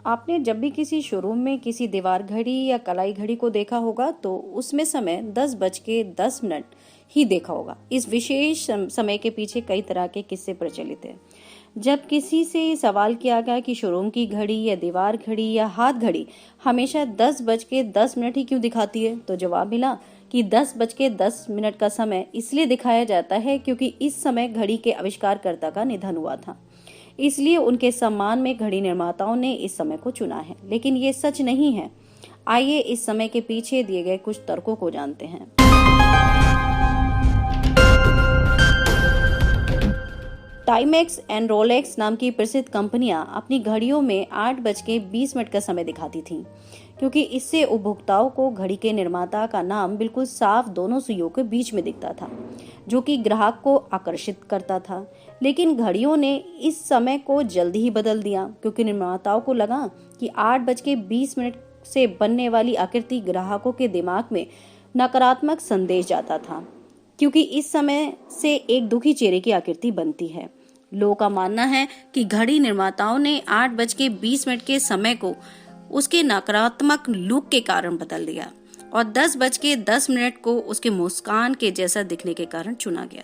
आपने जब भी किसी शोरूम में किसी दीवार घड़ी या कलाई घड़ी को देखा होगा तो उसमें समय 10:10 ही देखा होगा। इस विशेष समय के पीछे कई तरह के किस्से प्रचलित हैं। जब किसी से सवाल किया गया कि शोरूम की घड़ी या दीवार घड़ी या हाथ घड़ी हमेशा 10:10 ही क्यों दिखाती है, तो जवाब मिला कि 10:10 का समय इसलिए दिखाया जाता है क्योंकि इस समय घड़ी के आविष्कारकर्ता का निधन हुआ था। इसलिए उनके सम्मान में घड़ी निर्माताओं ने इस समय को चुना है, लेकिन ये सच नहीं है। आइए इस समय के पीछे दिए गए कुछ तर्कों को जानते हैं। टाइमेक्स एंड रोलेक्स नाम की प्रसिद्ध कंपनियां अपनी घड़ियों में 8:20 का समय दिखाती थीं, क्योंकि इससे उपभोक्ताओं को घड़ी के निर्माता का नाम बिल्कुल साफ दोनों सुइयों के बीच में दिखता था, जो कि ग्राहक को आकर्षित करता था। लेकिन घड़ियों ने इस समय को जल्दी ही बदल दिया, क्योंकि निर्माताओं को लगा कि 8:20 से बनने वाली आकृति ग्राहकों के दिमाग में नकारात्मक संदेश जाता था, क्योंकि इस समय से एक दुखी चेहरे की आकृति बनती है। लोगों का मानना है कि घड़ी निर्माताओं ने 8:20 के समय को उसके नकारात्मक लुक के कारण बदल दिया और 10:10 को उसके मुस्कान के जैसा दिखने के कारण चुना गया।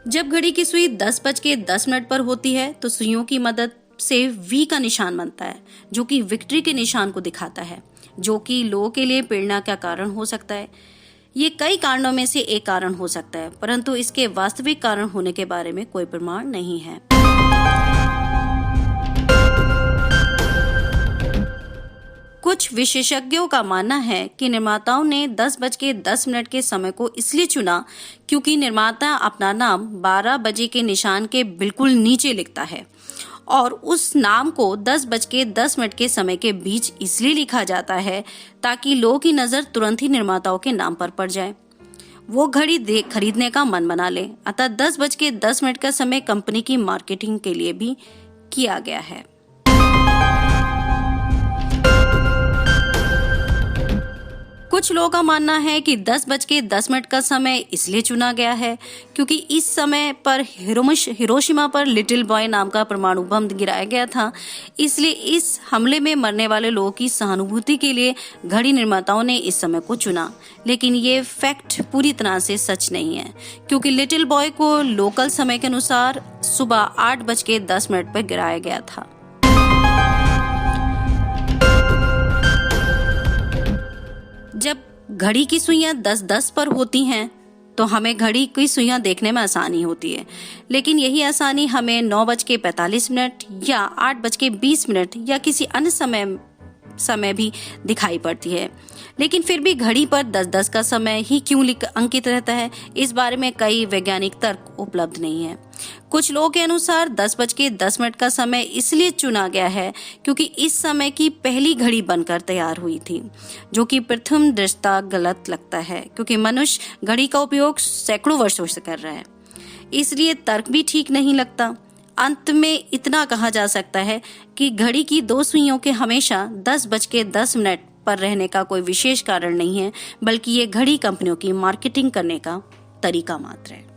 जब घड़ी की सुई 10:10 पर होती है तो सुइयों की मदद से वी का निशान बनता है, जो कि विक्ट्री के निशान को दिखाता है, जो कि लोगों के लिए प्रेरणा का कारण हो सकता है। ये कई कारणों में से एक कारण हो सकता है, परंतु इसके वास्तविक कारण होने के बारे में कोई प्रमाण नहीं है। कुछ विशेषज्ञों का मानना है कि निर्माताओं ने 10:10 के समय को इसलिए चुना क्योंकि निर्माता अपना नाम 12 बजे के निशान के बिल्कुल नीचे लिखता है और उस नाम को 10:10 के समय के बीच इसलिए लिखा जाता है ताकि लोगों की नजर तुरंत ही निर्माताओं के नाम पर पड़ जाए, वो घड़ी खरीदने का मन बना ले। अतः 10:10 का समय कंपनी की मार्केटिंग के लिए भी किया गया है। कुछ लोगों का मानना है कि 10:10 का समय इसलिए चुना गया है क्योंकि इस समय पर हिरोशिमा पर लिटिल बॉय नाम का परमाणु बम गिराया गया था। इसलिए इस हमले में मरने वाले लोगों की सहानुभूति के लिए घड़ी निर्माताओं ने इस समय को चुना। लेकिन ये फैक्ट पूरी तरह से सच नहीं है, क्योंकि लिटिल बॉय को लोकल समय के अनुसार सुबह 8:10 पर गिराया गया था। जब घड़ी की सुइयां 10:10 पर होती हैं तो हमें घड़ी की सुइयां देखने में आसानी होती है, लेकिन यही आसानी हमें 9:45 या 8:20 या किसी अन्य समय भी दिखाई पड़ती है। लेकिन फिर भी घड़ी पर 10:10 का समय ही क्यों अंकित रहता है, इस बारे में कई वैज्ञानिक तर्क उपलब्ध नहीं है। कुछ लोगों के अनुसार 10:10 का समय इसलिए चुना गया है क्योंकि इस समय की पहली घड़ी बनकर तैयार हुई थी, जो कि प्रथम दृष्टया गलत लगता है क्योंकि मनुष्य घड़ी का उपयोग सैकड़ों वर्षों से कर रहा है, इसलिए तर्क भी ठीक नहीं लगता। अंत में इतना कहा जा सकता है कि घड़ी की दो सुइयों के हमेशा 10:10 पर रहने का कोई विशेष कारण नहीं है, बल्कि ये घड़ी कंपनियों की मार्केटिंग करने का तरीका मात्र है।